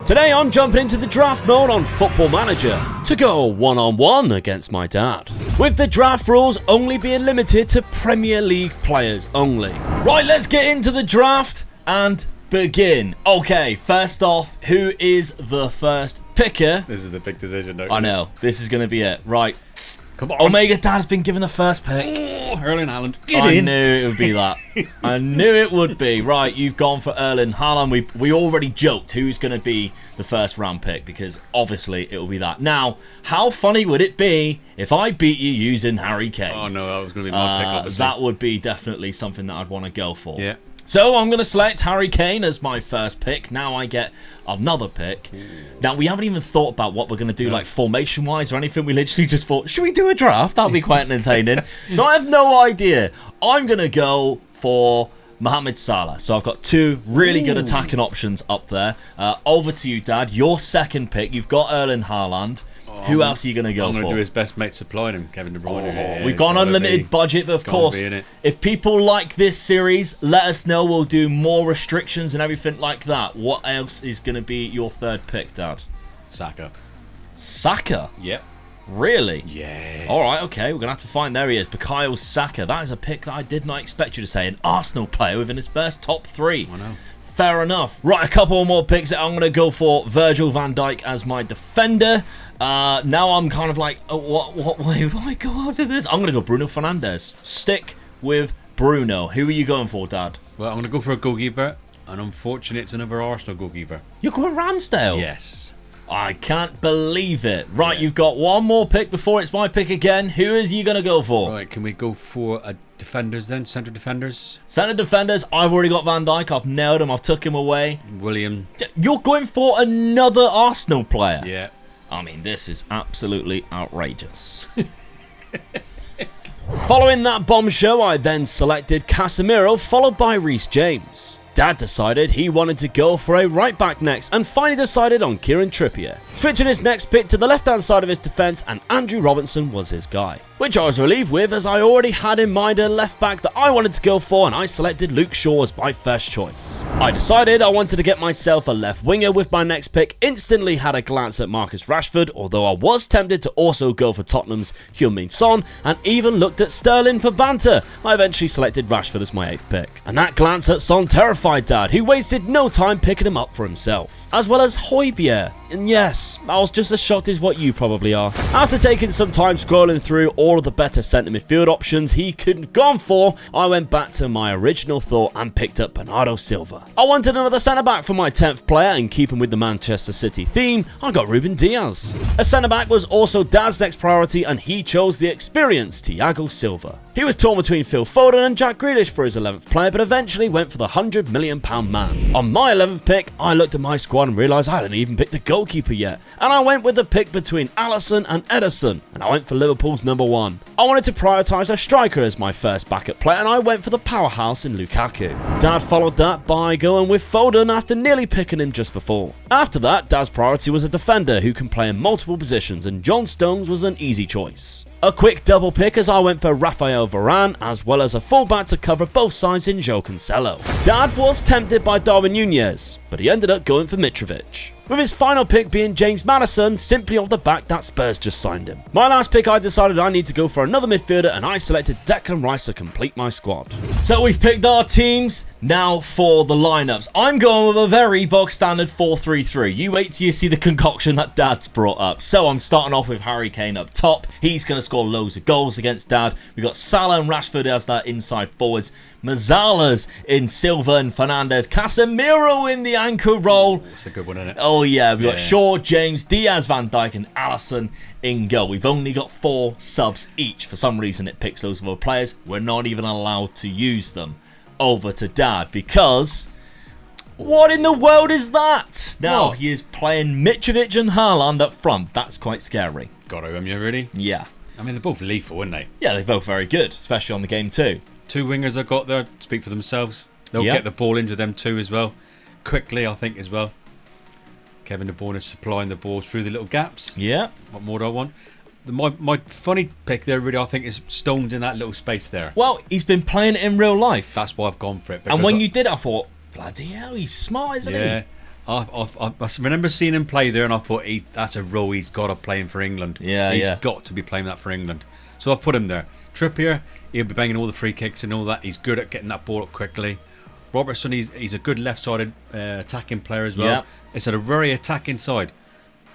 Today I'm jumping into the draft mode on Football Manager to go one-on-one against my dad, with the draft rules only being limited to Premier League players only. Right, let's get into the draft and begin. Okay, first off, who is the first picker? This is the big decision, don't you? I know, this is going to be it. Right. Come on. Omega Dad's been given the first pick. Oh, Erling Haaland. I knew it would be that. I knew it would be. Right, you've gone for Erling Haaland. We already joked who's going to be the first round pick because obviously it will be that. Now, how funny would it be if I beat you using Harry Kane? Oh no, that was going to be my pick, obviously. That would be definitely something that I'd want to go for. Yeah. So I'm going to select Harry Kane as my first pick. Now I get another pick. Now we haven't even thought about what we're going to do like formation wise or anything. We literally just thought, should we do a draft? That'll be quite entertaining. So I have no idea. I'm going to go for Mohamed Salah. So I've got two really good attacking options up there. Over to you, Dad. Your second pick. You've got Erling Haaland. Who else are you going to go for? I'm going to do his best mate supplying him, Kevin De Bruyne. We've got an unlimited budget, but of course, if people like this series, let us know. We'll do more restrictions and everything like that. What else is going to be your third pick, Dad? Saka. Saka? Yep. Really? Yes. All right, okay. We're going to have to find. There he is. Bukayo Saka. That is a pick that I did not expect you to say. An Arsenal player within his first top three. I know. Fair enough. Right, a couple more picks. I'm going to go for Virgil van Dijk as my defender. Now I'm kind of like, oh, what way will I go after this? I'm going to go Bruno Fernandes. Stick with Bruno. Who are you going for, Dad? Well, I'm going to go for a goalkeeper, and unfortunately, it's another Arsenal goalkeeper. You're going Ramsdale? Yes. I can't believe it. Right, You've got one more pick before it's my pick again. Who is you going to go for? Right, can we go for defenders then? Centre defenders? Centre defenders. I've already got Van Dijk. I've nailed him. I've took him away. William. You're going for another Arsenal player? Yeah. I mean, this is absolutely outrageous. Following that bombshell, I then selected Casemiro, followed by Reece James. Dad decided he wanted to go for a right back next and finally decided on Kieran Trippier, switching his next pick to the left hand side of his defence, and Andrew Robertson was his guy, which I was relieved with as I already had in mind a left back that I wanted to go for, and I selected Luke Shaw as my first choice. I decided I wanted to get myself a left winger with my next pick, instantly had a glance at Marcus Rashford, although I was tempted to also go for Tottenham's Heung-min Son and even looked at Sterling for banter. I eventually selected Rashford as my 8th pick, and that glance at Son terrified Dad, who wasted no time picking him up for himself, as well as Højbjerg. And yes, I was just as shocked as what you probably are. After taking some time scrolling through all of the better centre midfield options he could have gone for, I went back to my original thought and picked up Bernardo Silva. I wanted another centre back for my 10th player, and keeping with the Manchester City theme, I got Ruben Diaz. A centre back was also Dad's next priority, and he chose the experienced Thiago Silva. He was torn between Phil Foden and Jack Grealish for his 11th player, but eventually went for the £100 million man. On my 11th pick, I looked at my squad and realised I hadn't even picked a goalkeeper yet, and I went with the pick between Alisson and Ederson, and I went for Liverpool's number 1. I wanted to prioritise a striker as my first backup player, and I went for the powerhouse in Lukaku. Dad followed that by going with Foden after nearly picking him just before. After that, Dad's priority was a defender who can play in multiple positions, and John Stones was an easy choice. A quick double pick as I went for Rafael Varane, as well as a fullback to cover both sides in Joe Cancelo. Dad was tempted by Darwin Núñez, but he ended up going for Mitrovic, with his final pick being James Maddison, simply off the back that Spurs just signed him. My last pick, I decided I need to go for another midfielder, and I selected Declan Rice to complete my squad. So we've picked our teams. Now for the lineups. I'm going with a very bog standard 4-3-3. You wait till you see the concoction that Dad's brought up. So I'm starting off with Harry Kane up top. He's going to score loads of goals against Dad. We've got Salah and Rashford as their inside forwards. Mazala's in Silva and Fernandes. Casemiro in the anchor role. It's a good one, isn't it? Oh yeah, we've got Shaw, James, Diaz, Van Dijk and Alisson in goal. We've only got 4 subs each. For some reason it picks those other players. We're not even allowed to use them. Over to Dad, because what in the world is that? Now he is playing Mitrovic and Haaland up front. That's quite scary. Got to, you really? Yeah. I mean, they're both lethal, aren't they? Yeah, they're both very good, especially on the game too. 2 wingers I got there speak for themselves. They'll get the ball into them too as well. Quickly, I think, as well. Kevin De Bruyne is supplying the balls through the little gaps. Yeah. What more do I want? My funny pick there, really, I think, is Stones in that little space there. Well, he's been playing it in real life. That's why I've gone for it. And when you did, I thought, bloody hell, he's smart, isn't he? Yeah. I remember seeing him play there, and I thought that's a role he's got to play in for England. He's got to be playing that for England. So I've put him there. Trippier, he'll be banging all the free kicks and all that. He's good at getting that ball up quickly. Robertson, he's a good left-sided attacking player as well. It's at a very attacking side.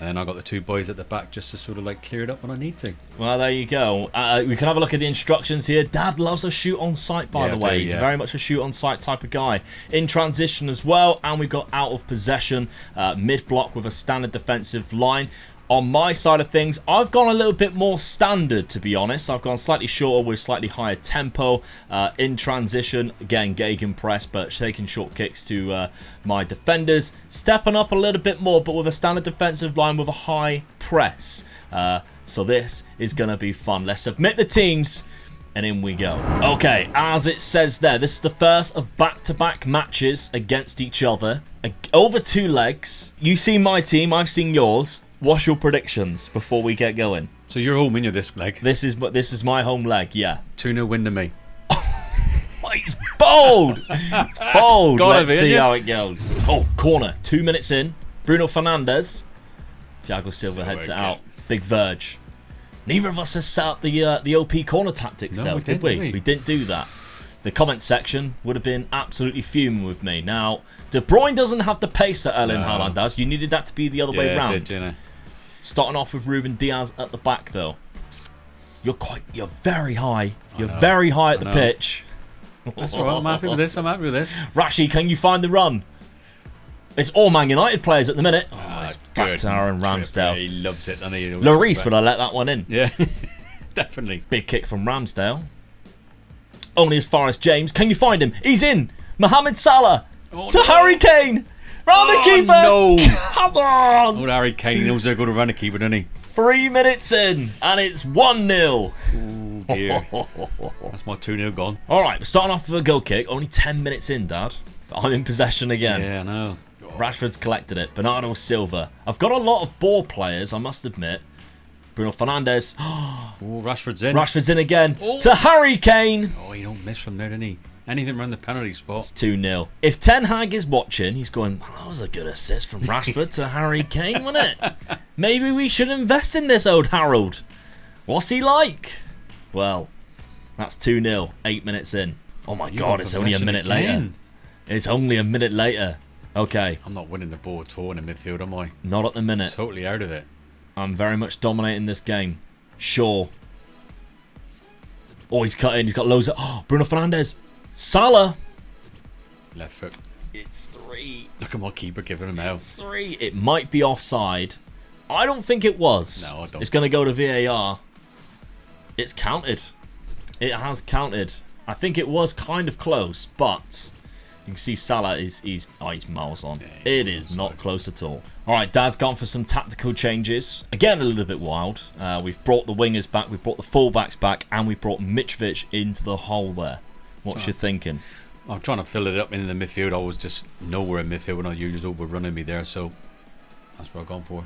And I got the two boys at the back just to sort of like clear it up when I need to. Well, there you go. We can have a look at the instructions here. Dad loves a shoot on sight, by the way. He's very much a shoot on sight type of guy. In transition as well, and we've got out of possession, mid block with a standard defensive line. On my side of things, I've gone a little bit more standard, to be honest. I've gone slightly shorter with slightly higher tempo. In transition, again, gegenpress, but taking short kicks to my defenders. Stepping up a little bit more, but with a standard defensive line with a high press. So this is going to be fun. Let's submit the teams, and in we go. Okay, as it says there, this is the first of back-to-back matches against each other. Over 2 legs. You've seen my team, I've seen yours. What's your predictions before we get going? So you're home in your this leg. This is my home leg, yeah. 2-0 win to me. He's bold! Bold! Let's see how it goes. Oh, corner. 2 minutes in. Bruno Fernandes. Thiago Silva heads it out. Big verge. Neither of us has set up the OP corner tactics, though, did we? We didn't do that. The comment section would have been absolutely fuming with me. Now, De Bruyne doesn't have the pace that Erling Haaland does. You needed that to be the other way round. Did, you know. Starting off with Ruben Diaz at the back, though. You're very high. You're very high at the pitch. That's all right. I'm happy with this. Rashi, can you find the run? It's all Man United players at the minute. It's back to Aaron Ramsdale. He loves it, doesn't he? Lloris would have let that one in. Yeah, definitely. Big kick from Ramsdale. Only as far as James. Can you find him? He's in. Mohamed Salah to Harry Kane. Round the keeper. No. Come on. Old Harry Kane knows they're going to run a keeper, doesn't he? 3 minutes in, and it's 1-0. Oh, dear. That's my 2-0 gone. All right, we're starting off with a goal kick. Only 10 minutes in, Dad. I'm in possession again. Yeah, I know. Rashford's collected it. Bernardo Silva. I've got a lot of ball players, I must admit. Bruno Fernandes. Oh, Rashford's in. Rashford's in again. To Harry Kane. Oh, he don't miss from there, didn't he? Anything around the penalty spot. It's 2-0. If Ten Hag is watching, he's going, that was a good assist from Rashford to Harry Kane, wasn't it? Maybe we should invest in this old Harold. What's he like? Well, that's 2-0. 8 minutes in. Oh my God, it's only a minute later. It's only a minute later. Okay. I'm not winning the ball at all in the midfield, am I? Not at the minute. Totally out of it. I'm very much dominating this game. Sure. Oh, he's cut in. He's got loads of... Oh, Bruno Fernandes. Salah. Left foot. It's 3. Look at my keeper giving him out. 3. It might be offside. I don't think it was. No, I don't. It's going to go to VAR. It's counted. It has counted. I think it was kind of close, but... You can see Salah he's miles on. Yeah, it is not close at all. All right, Dad's gone for some tactical changes. Again, a little bit wild. We've brought the wingers back, we've brought the fullbacks back, and we brought Mitrovic into the hole there. What's your thinking? I'm trying to fill it up in the midfield. I was just nowhere in midfield when I used overrunning me there, so that's what I've gone for.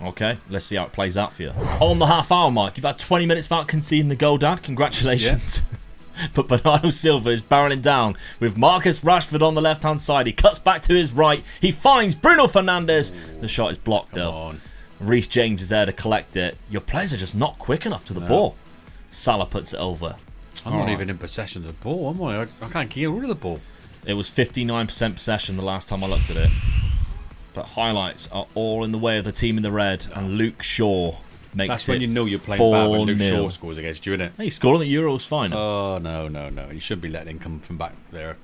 Okay, let's see how it plays out for you. On the half-hour mark, you've had 20 minutes without conceding the goal, Dad. Congratulations. Yeah. But Bernardo Silva is barreling down with Marcus Rashford on the left-hand side. He cuts back to his right. He finds Bruno Fernandes. The shot is blocked, though. Reece James is there to collect it. Your players are just not quick enough to the ball. Salah puts it over. I'm not even in possession of the ball, am I? I can't get rid of the ball. It was 59% possession the last time I looked at it. But highlights are all in the way of the team in the red. And Luke Shaw makes That's it when you know you're playing bad, when Luke 4-0. Shaw scores against you, isn't it? He scored on the Euros, fine. Oh, no. You shouldn't be letting him come from back there.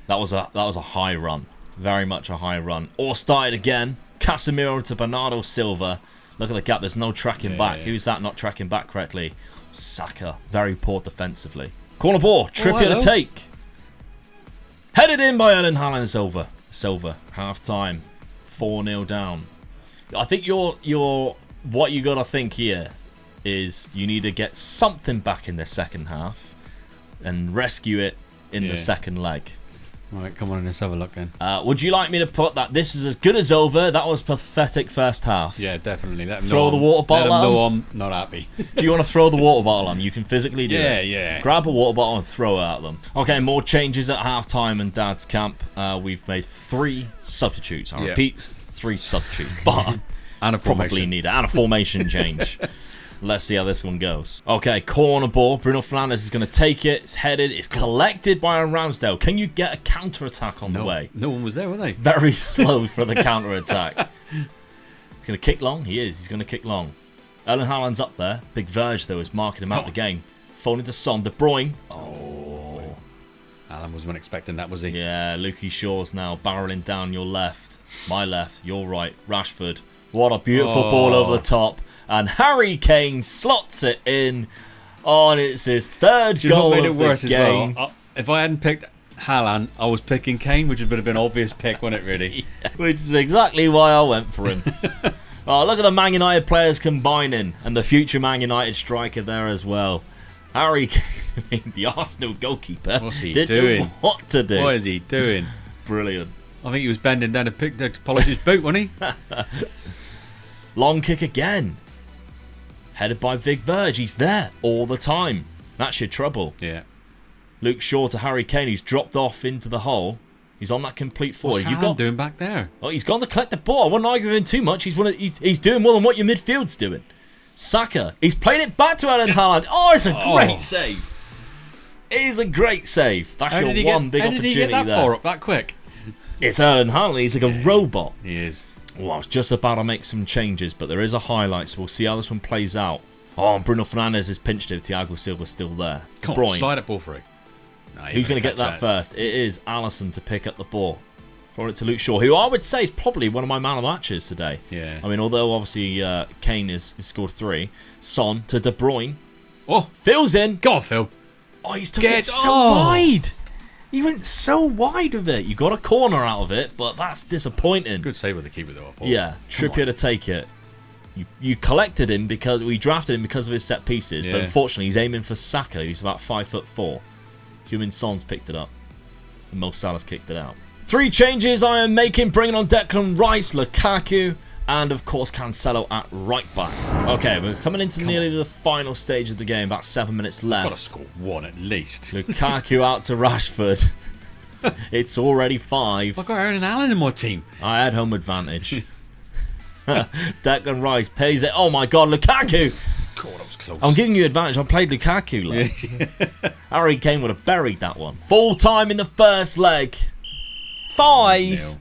That was a high run. Very much a high run. Or started again. Casemiro to Bernardo Silva. Look at the gap. There's no tracking back. Yeah. Who's that not tracking back correctly? Saka. Very poor defensively. Corner ball. Trippier to take. Headed in by Erling Haaland. Silva. Half time. 4-0 down. I think what you got to think here is you need to get something back in the second half and rescue it in the second leg. Right, come on, let's have a look then. Would you like me to put that this is as good as over? That was pathetic first half. Yeah, definitely. Let them throw the water bottle at them. I'm not happy. Do you want to throw the water bottle at them? You can physically do it. Yeah. Grab a water bottle and throw it at them. Okay, more changes at half-time in Dad's camp. We've made 3 substitutes. I repeat, 3 substitutes. But and a probably need it. And a formation change. Let's see how this one goes. Okay, corner ball. Bruno Fernandes is going to take it. It's headed. It's collected by a Ramsdale. Can you get a counter-attack on the way? No one was there, were they? Very slow for the counter-attack. He's going to kick long. He is. He's going to kick long. Erling Haaland's up there. Big Verge, though, is marking him out of the game. Folding to Son. De Bruyne. Oh. Alan wasn't expecting that, was he? Yeah, Lukey Shaw's now barreling down your left. My left. Your right. Rashford. What a beautiful ball over the top. And Harry Kane slots it in. Oh, and it's his 3rd goal of the game. Well? If I hadn't picked Haaland, I was picking Kane, which would have been an obvious pick, wasn't it, really? Yeah, which is exactly why I went for him. Oh, look at the Man United players combining. And the future Man United striker there as well. Harry Kane, the Arsenal goalkeeper, what's he didn't doing? know what to do. What is he doing? Brilliant. I think he was bending down to polish his boot, wasn't he? Long kick again. Headed by Big Verge. He's there all the time. That's your trouble. Yeah. Luke Shaw to Harry Kane, who's dropped off into the hole. He's on that complete forward. What's Haaland doing back there? Oh, he's gone to collect the ball. I wouldn't argue with him too much. He's doing more than what your midfield's doing. Saka. He's playing it back to Erling Haaland. Oh, it's a great save. It is a great save. That's your one big opportunity there. How did he get that far up that quick? It's Erling Haaland. He's like a robot. He is. Well, I was just about to make some changes, but there is a highlight, so we'll see how this one plays out. Oh, and Bruno Fernandes has pinched it. Thiago Silva's still there. Come on, slide it ball through. No, who's going to get that first? It is Alisson to pick up the ball. Throw it to Luke Shaw, who I would say is probably one of my man of matches today. Yeah. I mean, although obviously Kane has scored 3. Son to De Bruyne. Oh. Phil's in. Go on, Phil. Oh, he's took it so wide. He went so wide with it. You got a corner out of it, but that's disappointing. Good save with the keeper, though. Yeah, Trippier to take it. You collected him because we drafted him because of his set pieces, but unfortunately he's aiming for Saka, who's about 5'4". Heung-min Son's picked it up, and Mo Salah's kicked it out. 3 changes I am making, bringing on Declan Rice, Lukaku, and of course Cancelo at right back. Okay, we're coming into nearly the final stage of the game. About 7 minutes left. Got to score 1 at least. Lukaku out to Rashford. It's already 5. I've got Erling Haaland in my team. I had home advantage. Declan Rice pays it. Oh my God, Lukaku! God, that was close. I'm giving you advantage. I played Lukaku. Like. Harry Kane would have buried that one. Full time in the first leg. 5-0.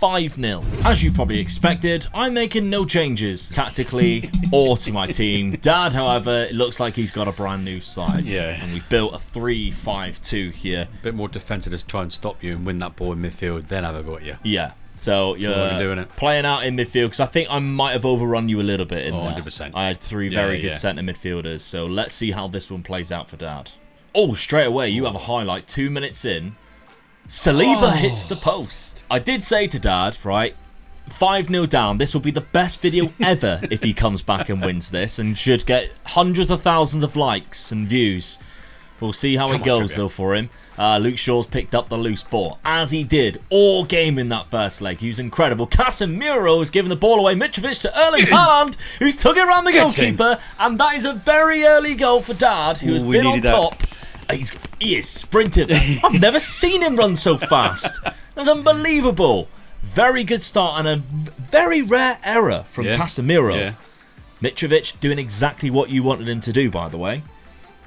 5-0. As you probably expected, I'm making no changes tactically or to my team. Dad, however, it looks like he's got a brand new side. Yeah. And we've built a 3-5-2 here. A bit more defensive to try and stop you and win that ball in midfield, then have a go at you. Yeah. So you're doing it. Playing out in midfield because I think I might have overrun you a little bit in there. 100%. I had 3 very good centre midfielders. So let's see how this one plays out for Dad. Oh, straight away, you have a highlight 2 minutes in. Saliba hits the post. I did say to Dad, right, 5-0 down. This will be the best video ever if he comes back and wins this and should get hundreds of thousands of likes and views. We'll see how it goes, though, for him. Luke Shaw's picked up the loose ball, as he did all game in that first leg. He was incredible. Casemiro has given the ball away. Mitrovic to Erling Haaland, who's took it around the goalkeeper. And that is a very early goal for Dad, who has been on top. He is sprinting. I've never seen him run so fast. That's unbelievable. Very good start and a very rare error from Casemiro. Yeah. Mitrovic doing exactly what you wanted him to do, by the way.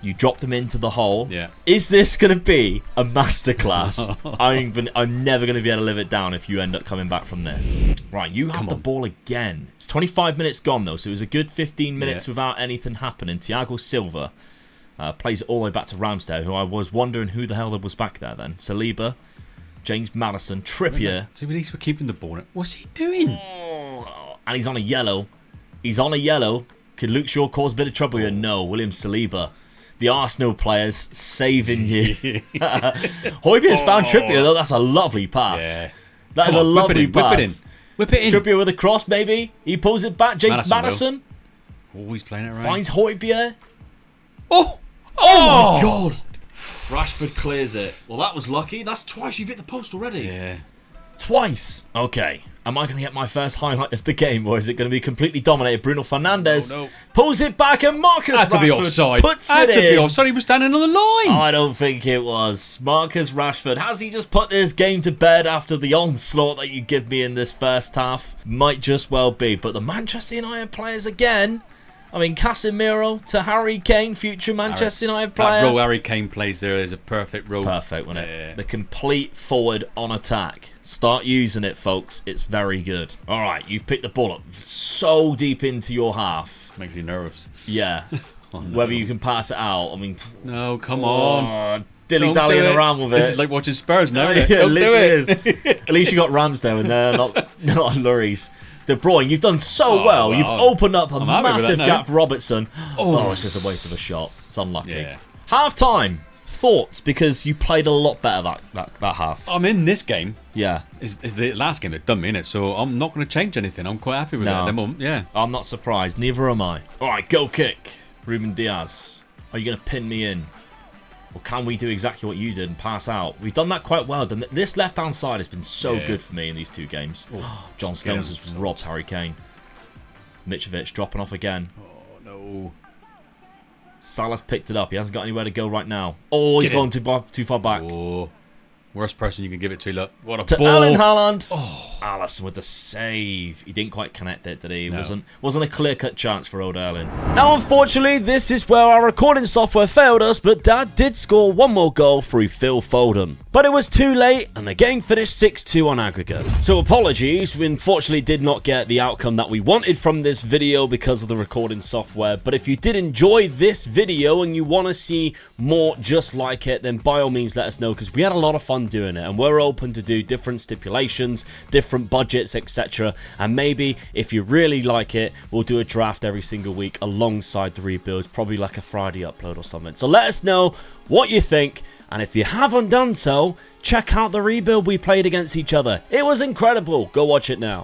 You dropped him into the hole. Yeah. Is this going to be a masterclass? I'm never going to be able to live it down if you end up coming back from this. Right, you have the ball again. It's 25 minutes gone, though, so it was a good 15 minutes without anything happening. Thiago Silva plays it all the way back to Ramsdale, who I was wondering who the hell was back there then. Saliba, James Maddison, Trippier. So at least we're keeping the ball. What's he doing? Oh, and he's on a yellow. He's on a yellow. Could Luke Shaw cause a bit of trouble here? No. William Saliba. The Arsenal players saving you. Højbjerg's found Trippier, though. That's a lovely pass. Yeah. That is a lovely pass. Whip it in. Trippier with a cross, maybe. He pulls it back. James Maddison. Oh, he's playing it right. Finds Højbjerg. Oh! Oh my God. Rashford clears it. Well, that was lucky. That's twice you've hit the post already. Yeah. Twice. Okay. Am I going to get my first highlight of the game, or is it going to be completely dominated? Bruno Fernandes pulls it back, and Marcus Rashford to be offside. Puts it in. Be offside. He was standing on the line. I don't think it was. Marcus Rashford. Has he just put this game to bed after the onslaught that you give me in this first half? Might just well be. But the Manchester United players again. I mean, Casemiro to Harry Kane, future Manchester United player. That role Harry Kane plays there is a perfect role. Perfect, wasn't it? The complete forward on attack. Start using it, folks. It's very good. All right, you've picked the ball up so deep into your half. Makes you nervous. Yeah. Oh, no. Whether you can pass it out, I mean... No, come on. Dilly-dallying around with it. This is like watching Spurs now, isn't it? Yeah, it literally is. At least you got Ramsdale in there, not Luries. De Bruyne, you've done so well. You've opened up a massive gap for Robertson. Oh, it's just a waste of a shot. It's unlucky. Yeah. Half time. Thoughts? Because you played a lot better that half. I'm in this game. Yeah. It's the last game that done me in it, so I'm not going to change anything. I'm quite happy with it at the moment. Yeah. I'm not surprised. Neither am I. All right, go kick. Ruben Diaz. Are you going to pin me in? Or can we do exactly what you did and pass out? We've done that quite well. This left-hand side has been so good for me in these two games. Oh, John Stones has robbed Harry Kane. Mitrovic dropping off again. Oh, no. Salah's picked it up. He hasn't got anywhere to go right now. Oh, he's gone too far back. Oh. Worst person you can give it to, look. What a to ball. Erling Haaland. Oh, Alisson with the save. He didn't quite connect it, did he? No. Wasn't a clear-cut chance for old Erling. Now, unfortunately, this is where our recording software failed us, but Dad did score one more goal through Phil Foden. But it was too late, and the game finished 6-2 on aggregate. So apologies, we unfortunately did not get the outcome that we wanted from this video because of the recording software. But if you did enjoy this video and you want to see more just like it, then by all means let us know, because we had a lot of fun doing it, and we're open to do different stipulations, different budgets, etc. And maybe if you really like it, we'll do a draft every single week alongside the rebuilds, probably like a Friday upload or something. So let us know what you think, and if you haven't done so, check out the rebuild we played against each other. It was incredible. Go watch it now.